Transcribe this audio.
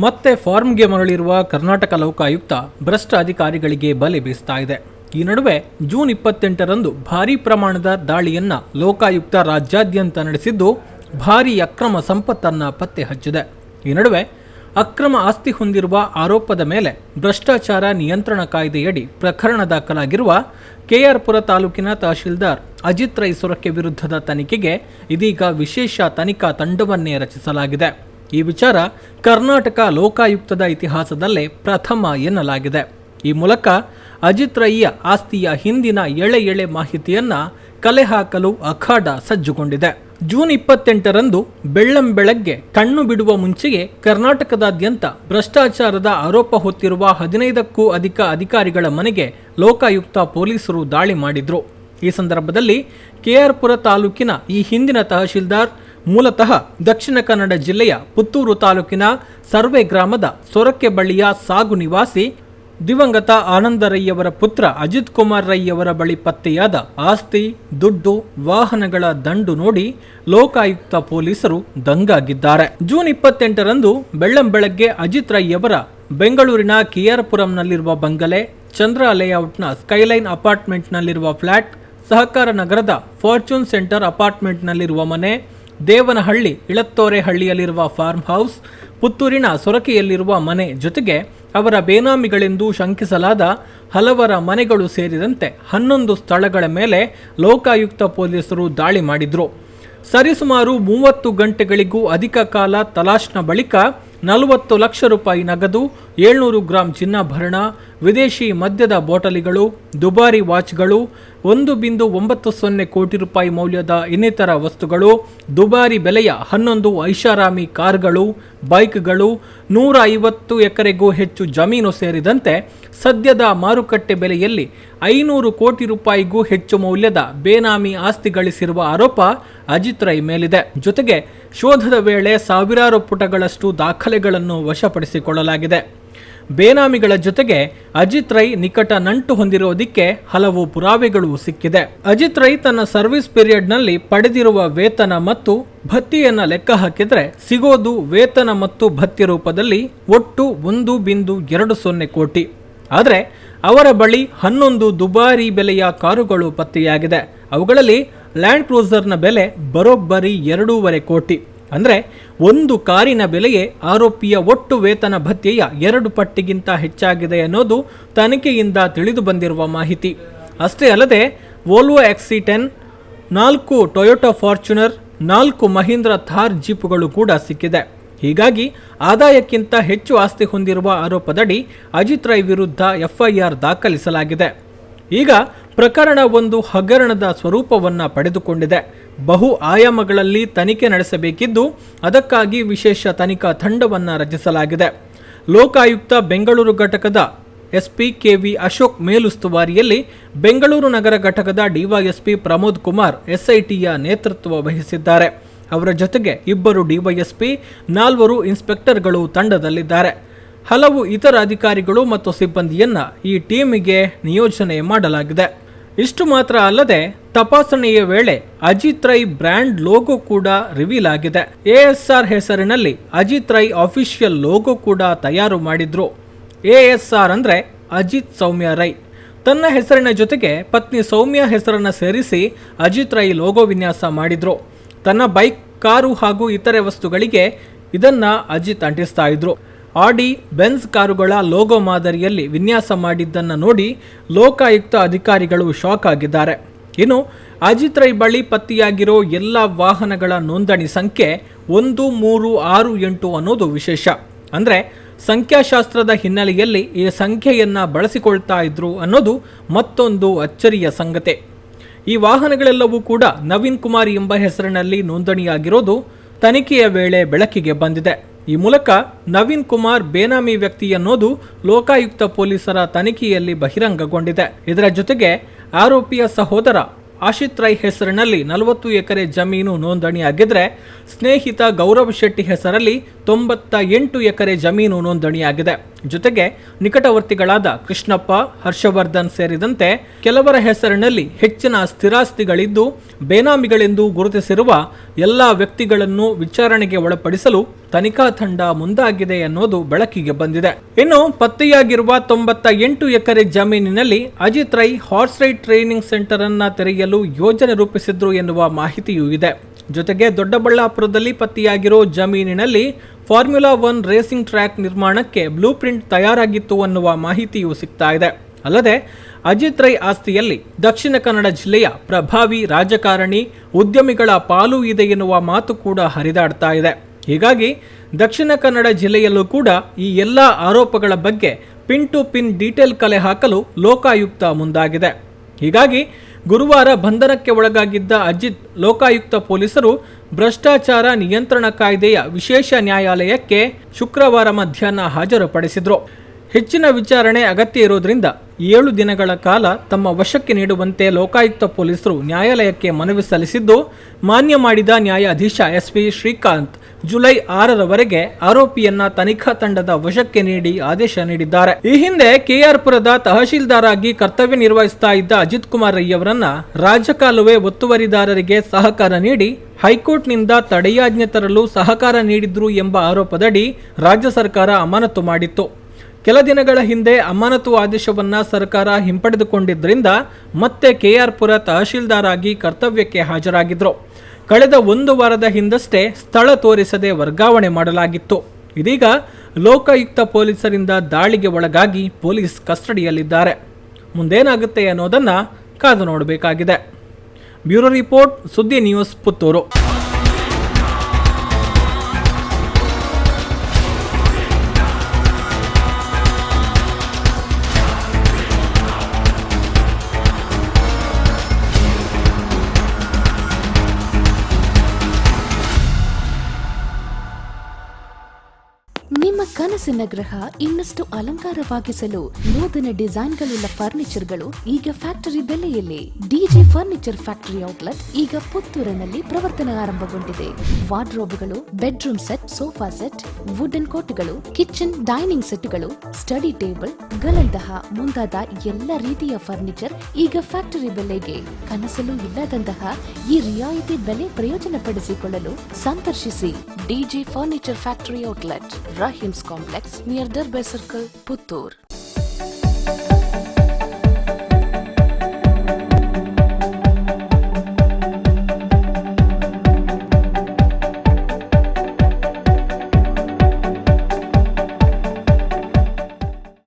ಮತ್ತೆ ಫಾರ್ಮ್ಗೆ ಮರಳಿರುವ ಕರ್ನಾಟಕ ಲೋಕಾಯುಕ್ತ ಭ್ರಷ್ಟ ಅಧಿಕಾರಿಗಳಿಗೆ ಬಲೆ ಬೀಸ್ತಾ ಇದೆ. ಈ ನಡುವೆ ಜೂನ್ 28ರಂದು ಭಾರೀ ಪ್ರಮಾಣದ ದಾಳಿಯನ್ನ ಲೋಕಾಯುಕ್ತ ರಾಜ್ಯಾದ್ಯಂತ ನಡೆಸಿದ್ದು ಭಾರೀ ಅಕ್ರಮ ಸಂಪತ್ತನ್ನ ಪತ್ತೆ ಹಚ್ಚಿದೆ. ಈ ನಡುವೆ ಅಕ್ರಮ ಆಸ್ತಿ ಹೊಂದಿರುವ ಆರೋಪದ ಮೇಲೆ ಭ್ರಷ್ಟಾಚಾರ ನಿಯಂತ್ರಣ ಕಾಯ್ದೆಯಡಿ ಪ್ರಕರಣ ದಾಖಲಾಗಿರುವ ಕೆಆರ್ಪುರ ತಾಲೂಕಿನ ತಹಶೀಲ್ದಾರ್ ಅಜಿತ್ ರೈ ಸೊರಕೆ ವಿರುದ್ಧದ ತನಿಖೆಗೆ ಇದೀಗ ವಿಶೇಷ ತನಿಖಾ ತಂಡವನ್ನೇ ರಚಿಸಲಾಗಿದೆ. ಈ ವಿಚಾರ ಕರ್ನಾಟಕ ಲೋಕಾಯುಕ್ತದ ಇತಿಹಾಸದಲ್ಲೇ ಪ್ರಥಮ ಎನ್ನಲಾಗಿದೆ. ಈ ಮೂಲಕ ಅಜಿತ್ ರೈಯ ಆಸ್ತಿಯ ಹಿಂದಿನ ಎಳೆ ಮಾಹಿತಿಯನ್ನ ಕಲೆ ಹಾಕಲು ಅಖಾಡ ಸಜ್ಜುಗೊಂಡಿದೆ. ಜೂನ್ 28ರಂದು ಬೆಳ್ಳಂಬೆಳಗ್ಗೆ ಕಣ್ಣು ಬಿಡುವ ಮುಂಚೆಯೇ ಕರ್ನಾಟಕದಾದ್ಯಂತ ಭ್ರಷ್ಟಾಚಾರದ ಆರೋಪ ಹೊತ್ತಿರುವ 15ಕ್ಕೂ ಅಧಿಕ ಅಧಿಕಾರಿಗಳ ಮನೆಗೆ ಲೋಕಾಯುಕ್ತ ಪೊಲೀಸರು ದಾಳಿ ಮಾಡಿದ್ರು. ಈ ಸಂದರ್ಭದಲ್ಲಿ ಕೆಆರ್ಪುರ ತಾಲೂಕಿನ ಈ ಹಿಂದಿನ ತಹಶೀಲ್ದಾರ್ ಮೂಲತಃ ದಕ್ಷಿಣ ಕನ್ನಡ ಜಿಲ್ಲೆಯ ಪುತ್ತೂರು ತಾಲೂಕಿನ ಸರ್ವೆ ಗ್ರಾಮದ ಸೊರಕೆ ಬಳಿಯ ಸಾಗು ನಿವಾಸಿ ದಿವಂಗತ ಆನಂದ ರೈಯವರ ಪುತ್ರ ಅಜಿತ್ ಕುಮಾರ್ ರೈಯವರ ಬಳಿ ಪತ್ತೆಯಾದ ಆಸ್ತಿ, ದುಡ್ಡು, ವಾಹನಗಳ ದಂಡು ನೋಡಿ ಲೋಕಾಯುಕ್ತ ಪೊಲೀಸರು ದಂಗಾಗಿದ್ದಾರೆ. ಜೂನ್ 28ರಂದು ಬೆಳ್ಳಂಬೆಳಗ್ಗೆ ಅಜಿತ್ ರೈಯವರ ಬೆಂಗಳೂರಿನ ಕೆಆರ್ಪುರಂನಲ್ಲಿರುವ ಬಂಗಲೆ, ಚಂದ್ರ ಲೇಔಟ್ನ ಸ್ಕೈಲೈನ್ ಅಪಾರ್ಟ್ಮೆಂಟ್ನಲ್ಲಿರುವ ಫ್ಲಾಟ್, ಸಹಕಾರ ನಗರದ ಫಾರ್ಚೂನ್ ಸೆಂಟರ್ ಅಪಾರ್ಟ್ಮೆಂಟ್ನಲ್ಲಿರುವ ಮನೆ, ದೇವನಹಳ್ಳಿ ಇಳತ್ತೋರೆಹಳ್ಳಿಯಲ್ಲಿರುವ ಫಾರ್ಮ್ ಹೌಸ್, ಪುತ್ತೂರಿನ ಸೊರಕೆಯಲ್ಲಿರುವ ಮನೆ ಜೊತೆಗೆ ಅವರ ಬೇನಾಮಿಗಳೆಂದು ಶಂಕಿಸಲಾದ ಹಲವರ ಮನೆಗಳು ಸೇರಿದಂತೆ 11 ಸ್ಥಳಗಳ ಮೇಲೆ ಲೋಕಾಯುಕ್ತ ಪೊಲೀಸರು ದಾಳಿ ಮಾಡಿದ್ರು. ಸರಿಸುಮಾರು 30 ಗಂಟೆಗಳಿಗೂ ಅಧಿಕ ಕಾಲ ತಲಾಶ್ನ ಬಳಿಕ 40 ಲಕ್ಷ ರೂಪಾಯಿ ನಗದು, 700 ಗ್ರಾಂ ಚಿನ್ನಾಭರಣ, ವಿದೇಶಿ ಮದ್ಯದ ಬಾಟಲಿಗಳು, ದುಬಾರಿ ವಾಚ್ಗಳು, 1.90 ಕೋಟಿ ರೂಪಾಯಿ ಮೌಲ್ಯದ ಇನ್ನಿತರ ವಸ್ತುಗಳು, ದುಬಾರಿ ಬೆಲೆಯ 11 ಐಷಾರಾಮಿ ಕಾರ್ಗಳು, ಬೈಕ್ಗಳು, 150 ಎಕರೆಗೂ ಹೆಚ್ಚು ಜಮೀನು ಸೇರಿದಂತೆ ಸದ್ಯದ ಮಾರುಕಟ್ಟೆ ಬೆಲೆಯಲ್ಲಿ 500 ಕೋಟಿ ರೂಪಾಯಿಗೂ ಹೆಚ್ಚು ಮೌಲ್ಯದ ಬೇನಾಮಿ ಆಸ್ತಿ ಗಳಿಸಿರುವ ಆರೋಪ ಅಜಿತ್ ರೈ ಮೇಲಿದೆ. ಜೊತೆಗೆ ಶೋಧದ ವೇಳೆ ಸಾವಿರಾರು ಪುಟಗಳಷ್ಟು ದಾಖಲೆಗಳನ್ನು ವಶಪಡಿಸಿಕೊಳ್ಳಲಾಗಿದೆ. ಬೇನಾಮಿಗಳ ಜೊತೆಗೆ ಅಜಿತ್ ರೈ ನಿಕಟ ನಂಟು ಹೊಂದಿರೋದಕ್ಕೆ ಹಲವು ಪುರಾವೆಗಳು ಸಿಕ್ಕಿದೆ. ಅಜಿತ್ ರೈ ತನ್ನ ಸರ್ವಿಸ್ ಪೀರಿಯಡ್ನಲ್ಲಿ ಪಡೆದಿರುವ ವೇತನ ಮತ್ತು ಭತ್ಯೆಯನ್ನ ಲೆಕ್ಕ ಹಾಕಿದ್ರೆ ಸಿಗೋದು ವೇತನ ಮತ್ತು ಭತ್ಯೆ ರೂಪದಲ್ಲಿ ಒಟ್ಟು 1.20 ಕೋಟಿ. ಆದರೆ ಅವರ ಬಳಿ 11 ದುಬಾರಿ ಬೆಲೆಯ ಕಾರುಗಳು ಪತ್ತೆಯಾಗಿದೆ. ಅವುಗಳಲ್ಲಿ ಲ್ಯಾಂಡ್ ಕ್ರೂಸರ್ನ ಬೆಲೆ ಬರೋಬ್ಬರಿ 2.5 ಕೋಟಿ. ಅಂದರೆ ಒಂದು ಕಾರಿನ ಬೆಲೆಯೇ ಆರೋಪಿಯ ಒಟ್ಟು ವೇತನ ಭತ್ಯೆಯ 2 ಪಟ್ಟಿಗಿಂತ ಹೆಚ್ಚಾಗಿದೆ ಅನ್ನೋದು ತನಿಖೆಯಿಂದ ತಿಳಿದು ಬಂದಿರುವ ಮಾಹಿತಿ. ಅಷ್ಟೇ ಅಲ್ಲದೆ Volvo XC10, 4 Toyota Fortuner, 4 Mahindra Thar ಜೀಪುಗಳು ಕೂಡ ಸಿಕ್ಕಿದೆ. ಹೀಗಾಗಿ ಆದಾಯಕ್ಕಿಂತ ಹೆಚ್ಚು ಆಸ್ತಿ ಹೊಂದಿರುವ ಆರೋಪದಡಿ ಅಜಿತ್ ರೈ ವಿರುದ್ಧ FIR ದಾಖಲಿಸಲಾಗಿದೆ. ಈಗ ಪ್ರಕರಣ ಒಂದು ಹಗರಣದ ಸ್ವರೂಪವನ್ನ ಪಡೆದುಕೊಂಡಿದೆ. ಬಹು ಆಯಾಮಗಳಲ್ಲಿ ತನಿಖೆ ನಡೆಸಬೇಕಿದ್ದು ಅದಕ್ಕಾಗಿ ವಿಶೇಷ ತನಿಖಾ ತಂಡವನ್ನು ರಚಿಸಲಾಗಿದೆ. ಲೋಕಾಯುಕ್ತ ಬೆಂಗಳೂರು ಘಟಕದ SP KV ಅಶೋಕ್ ಮೇಲುಸ್ತುವಾರಿಯಲ್ಲಿ ಬೆಂಗಳೂರು ನಗರ ಘಟಕದ DYSP ಪ್ರಮೋದ್ ಕುಮಾರ್ SITಯ ನೇತೃತ್ವ ವಹಿಸಿದ್ದಾರೆ. ಅವರ ಜೊತೆಗೆ 2 DYSP, 4 ಇನ್ಸ್ಪೆಕ್ಟರ್ಗಳು ತಂಡದಲ್ಲಿದ್ದಾರೆ. ಹಲವು ಇತರ ಅಧಿಕಾರಿಗಳು ಮತ್ತು ಸಿಬ್ಬಂದಿಯನ್ನ ಈ ಟೀಮಿಗೆ ನಿಯೋಜನೆ ಮಾಡಲಾಗಿದೆ. ಇಷ್ಟು ಮಾತ್ರ ಅಲ್ಲದೆ ತಪಾಸಣೆಯ ವೇಳೆ ಅಜಿತ್ ರೈ ಬ್ರ್ಯಾಂಡ್ ಲೋಗೋ ಕೂಡ ರಿವೀಲ್ ಆಗಿದೆ. ASR ಹೆಸರಿನಲ್ಲಿ ಅಜಿತ್ ರೈ ಅಫಿಷಿಯಲ್ ಲೋಗೋ ಕೂಡ ತಯಾರು ಮಾಡಿದ್ರು. ASR ಅಂದ್ರೆ ಅಜಿತ್ ಸೌಮ್ಯ ರೈ. ತನ್ನ ಹೆಸರಿನ ಜೊತೆಗೆ ಪತ್ನಿ ಸೌಮ್ಯ ಹೆಸರನ್ನ ಸೇರಿಸಿ ಅಜಿತ್ ರೈ ಲೋಗೋ ವಿನ್ಯಾಸ ಮಾಡಿದ್ರು. ತನ್ನ ಬೈಕ್, ಕಾರು ಹಾಗೂ ಇತರೆ ವಸ್ತುಗಳಿಗೆ ಇದನ್ನ ಅಜಿತ್ ಅಂಟಿಸ್ತಾ ಇದ್ರು. ಆಡಿ, ಬೆನ್ಸ್ ಕಾರುಗಳ ಲೋಗೋ ಮಾದರಿಯಲ್ಲಿ ವಿನ್ಯಾಸ ಮಾಡಿದ್ದನ್ನು ನೋಡಿ ಲೋಕಾಯುಕ್ತ ಅಧಿಕಾರಿಗಳು ಶಾಕ್ ಆಗಿದ್ದಾರೆ. ಇನ್ನು ಅಜಿತ್ ರೈ ಬಳಿ ಪತ್ತೆಯಾಗಿರೋ ಎಲ್ಲ ವಾಹನಗಳ ನೋಂದಣಿ ಸಂಖ್ಯೆ 1368 ಅನ್ನೋದು ವಿಶೇಷ. ಅಂದರೆ ಸಂಖ್ಯಾಶಾಸ್ತ್ರದ ಹಿನ್ನೆಲೆಯಲ್ಲಿ ಈ ಸಂಖ್ಯೆಯನ್ನು ಬಳಸಿಕೊಳ್ತಾ ಇದ್ರು ಅನ್ನೋದು ಮತ್ತೊಂದು ಅಚ್ಚರಿಯ ಸಂಗತಿ. ಈ ವಾಹನಗಳೆಲ್ಲವೂ ಕೂಡ ನವೀನ್ ಕುಮಾರ್ ಎಂಬ ಹೆಸರಿನಲ್ಲಿ ನೋಂದಣಿಯಾಗಿರೋದು ತನಿಖೆಯ ವೇಳೆ ಬೆಳಕಿಗೆ ಬಂದಿದೆ. ಈ ಮೂಲಕ ನವೀನ್ ಕುಮಾರ್ ಬೇನಾಮಿ ವ್ಯಕ್ತಿ ಅನ್ನೋದು ಲೋಕಾಯುಕ್ತ ಪೊಲೀಸರ ತನಿಖೆಯಲ್ಲಿ ಬಹಿರಂಗಗೊಂಡಿದೆ. ಇದರ ಜೊತೆಗೆ ಆರೋಪಿಯ ಸಹೋದರ ಆಶಿತ್ ರೈ ಹೆಸರಿನಲ್ಲಿ 40 ಎಕರೆ ಜಮೀನು ನೋಂದಣಿಯಾಗಿದ್ರೆ ಸ್ನೇಹಿತ ಗೌರವ್ ಶೆಟ್ಟಿ ಹೆಸರಲ್ಲಿ 98 ಎಕರೆ ಜಮೀನು ನೋಂದಣಿಯಾಗಿದೆ. ಜೊತೆಗೆ ನಿಕಟವರ್ತಿಗಳಾದ ಕೃಷ್ಣಪ್ಪ, ಹರ್ಷವರ್ಧನ್ ಸೇರಿದಂತೆ ಕೆಲವರ ಹೆಸರಿನಲ್ಲಿ ಹೆಚ್ಚಿನ ಸ್ಥಿರಾಸ್ತಿಗಳಿದ್ದು ಬೇನಾಮಿಗಳೆಂದು ಗುರುತಿಸಿರುವ ಎಲ್ಲ ವ್ಯಕ್ತಿಗಳನ್ನು ವಿಚಾರಣೆಗೆ ಒಳಪಡಿಸಲು ತನಿಖಾ ತಂಡ ಮುಂದಾಗಿದೆ ಎನ್ನುವುದು ಬೆಳಕಿಗೆ ಬಂದಿದೆ. ಇನ್ನು ಪತ್ತೆಯಾಗಿರುವ 98 ಎಕರೆ ಜಮೀನಿನಲ್ಲಿ Ajit Rai horse ride training centre ಅನ್ನ ತೆರೆಯಲು ಯೋಜನೆ ರೂಪಿಸಿದ್ರು ಎನ್ನುವ ಮಾಹಿತಿಯೂ ಇದೆ. ಜೊತೆಗೆ ದೊಡ್ಡಬಳ್ಳಾಪುರದಲ್ಲಿ ಪತ್ತೆಯಾಗಿರೋ ಜಮೀನಿನಲ್ಲಿ ಫಾರ್ಮ್ಯುಲಾ 1 ರೇಸಿಂಗ್ ಟ್ರ್ಯಾಕ್ ನಿರ್ಮಾಣಕ್ಕೆ ಬ್ಲೂ ಪ್ರಿಂಟ್ ತಯಾರಾಗಿತ್ತು ಅನ್ನುವ ಮಾಹಿತಿಯೂ ಸಿಗ್ತಾ ಇದೆ. ಅಲ್ಲದೆ ಅಜಿತ್ ರೈ ಆಸ್ತಿಯಲ್ಲಿ ದಕ್ಷಿಣ ಕನ್ನಡ ಜಿಲ್ಲೆಯ ಪ್ರಭಾವಿ ರಾಜಕಾರಣಿ, ಉದ್ಯಮಿಗಳ ಪಾಲು ಇದೆ ಎನ್ನುವ ಮಾತು ಕೂಡ ಹರಿದಾಡ್ತಾ ಇದೆ. ಹೀಗಾಗಿ ದಕ್ಷಿಣ ಕನ್ನಡ ಜಿಲ್ಲೆಯಲ್ಲೂ ಕೂಡ ಈ ಎಲ್ಲ ಆರೋಪಗಳ ಬಗ್ಗೆ ಪಿನ್ ಟು ಪಿನ್ ಡೀಟೇಲ್ ಕಲೆ ಹಾಕಲು ಲೋಕಾಯುಕ್ತ ಮುಂದಾಗಿದೆ. ಹೀಗಾಗಿ ಗುರುವಾರ ಬಂಧನಕ್ಕೆ ಒಳಗಾಗಿದ್ದ ಅಜಿತ್ ಲೋಕಾಯುಕ್ತ ಪೊಲೀಸರು ಭ್ರಷ್ಟಾಚಾರ ನಿಯಂತ್ರಣ ಕಾಯ್ದೆಯ ವಿಶೇಷ ನ್ಯಾಯಾಲಯಕ್ಕೆ ಶುಕ್ರವಾರ ಮಧ್ಯಾಹ್ನ ಹಾಜರುಪಡಿಸಿದ್ರು. ಹೆಚ್ಚಿನ ವಿಚಾರಣೆ ಅಗತ್ಯ ಇರೋದ್ರಿಂದ 7 ದಿನಗಳ ಕಾಲ ತಮ್ಮ ವಶಕ್ಕೆ ನೀಡುವಂತೆ ಲೋಕಾಯುಕ್ತ ಪೊಲೀಸರು ನ್ಯಾಯಾಲಯಕ್ಕೆ ಮನವಿ ಸಲ್ಲಿಸಿದ್ದು, ಮಾನ್ಯ ಮಾಡಿದ ನ್ಯಾಯಾಧೀಶ SP ಶ್ರೀಕಾಂತ್ ಜುಲೈ 6ರವರೆಗೆ ಆರೋಪಿಯನ್ನ ತನಿಖಾ ತಂಡದ ವಶಕ್ಕೆ ನೀಡಿ ಆದೇಶ ನೀಡಿದ್ದಾರೆ. ಈ ಹಿಂದೆ KR ಪುರದ ತಹಶೀಲ್ದಾರ್ ಆಗಿ ಕರ್ತವ್ಯ ನಿರ್ವಹಿಸ್ತಾ ಇದ್ದ ಅಜಿತ್ ಕುಮಾರ್ ರೈ ಅವರನ್ನ ರಾಜಕಾಲುವೆ ಒತ್ತುವರಿದಾರರಿಗೆ ಸಹಕಾರ ನೀಡಿ ಹೈಕೋರ್ಟ್ನಿಂದ ತಡೆಯಾಜ್ಞೆ ತರಲು ಸಹಕಾರ ನೀಡಿದ್ರು ಎಂಬ ಆರೋಪದಡಿ ರಾಜ್ಯ ಸರ್ಕಾರ ಅಮಾನತು ಮಾಡಿತ್ತು. ಕೆಲ ದಿನಗಳ ಹಿಂದೆ ಅಮಾನತು ಆದೇಶವನ್ನ ಸರ್ಕಾರ ಹಿಂಪಡೆದುಕೊಂಡಿದ್ದರಿಂದ ಮತ್ತೆ KR ಪುರ ತಹಶೀಲ್ದಾರ್ ಆಗಿ ಕರ್ತವ್ಯಕ್ಕೆ ಹಾಜರಾಗಿದ್ರು. ಕಳೆದ 1 ವಾರದ ಹಿಂದಷ್ಟೇ ಸ್ಥಳ ತೋರಿಸದೆ ವರ್ಗಾವಣೆ ಮಾಡಲಾಗಿತ್ತು. ಇದೀಗ ಲೋಕಾಯುಕ್ತ ಪೊಲೀಸರಿಂದ ದಾಳಿಗೆ ಒಳಗಾಗಿ ಪೊಲೀಸ್ ಕಸ್ಟಡಿಯಲ್ಲಿದ್ದಾರೆ. ಮುಂದೇನಾಗುತ್ತೆ ಅನ್ನೋದನ್ನ ಕಾದು ನೋಡಬೇಕಾಗಿದೆ. ಬ್ಯೂರೋ ರಿಪೋರ್ಟ್, ಸುದ್ದಿ ನ್ಯೂಸ್, ಪುತ್ತೂರು. ನಿಮ್ಮ ಕನಸಿನ ಗೃಹ ಇನ್ನಷ್ಟು ಅಲಂಕಾರವಾಗಿಸಲು ನೂತನ ಡಿಸೈನ್ಗಳುಳ್ಳ ಫರ್ನಿಚರ್ಗಳು ಈಗ ಫ್ಯಾಕ್ಟರಿ ಬೆಲೆಯಲ್ಲಿ. ಡಿಜಿ ಫರ್ನಿಚರ್ ಫ್ಯಾಕ್ಟರಿ ಔಟ್ಲೆಟ್ ಈಗ ಪುತ್ತೂರಿನಲ್ಲಿ ಪ್ರವರ್ತನೆ ಆರಂಭಗೊಂಡಿದೆ. ವಾರ್ಡ್ರೋಬ್ಗಳು, bedroom set, sofa set, wooden ಕೋಟ್ಗಳು, ಕಿಚನ್ ಡೈನಿಂಗ್ ಸೆಟ್ಗಳು, ಸ್ಟಡಿ ಟೇಬಲ್ ಗಳಂತಹ ಮುಂತಾದ ಎಲ್ಲ ರೀತಿಯ ಫರ್ನಿಚರ್ ಈಗ ಫ್ಯಾಕ್ಟರಿ ಬೆಲೆಗೆ. ಕನಸಲು ಇಲ್ಲದಂತಹ ಈ ರಿಯಾಯಿತಿ ಬೆಲೆ ಪ್ರಯೋಜನ ಪಡಿಸಿಕೊಳ್ಳಲು ಸಂದರ್ಶಿಸಿ DG furniture factory outlet, Rahim's complex, near Darbe circle, Puttur.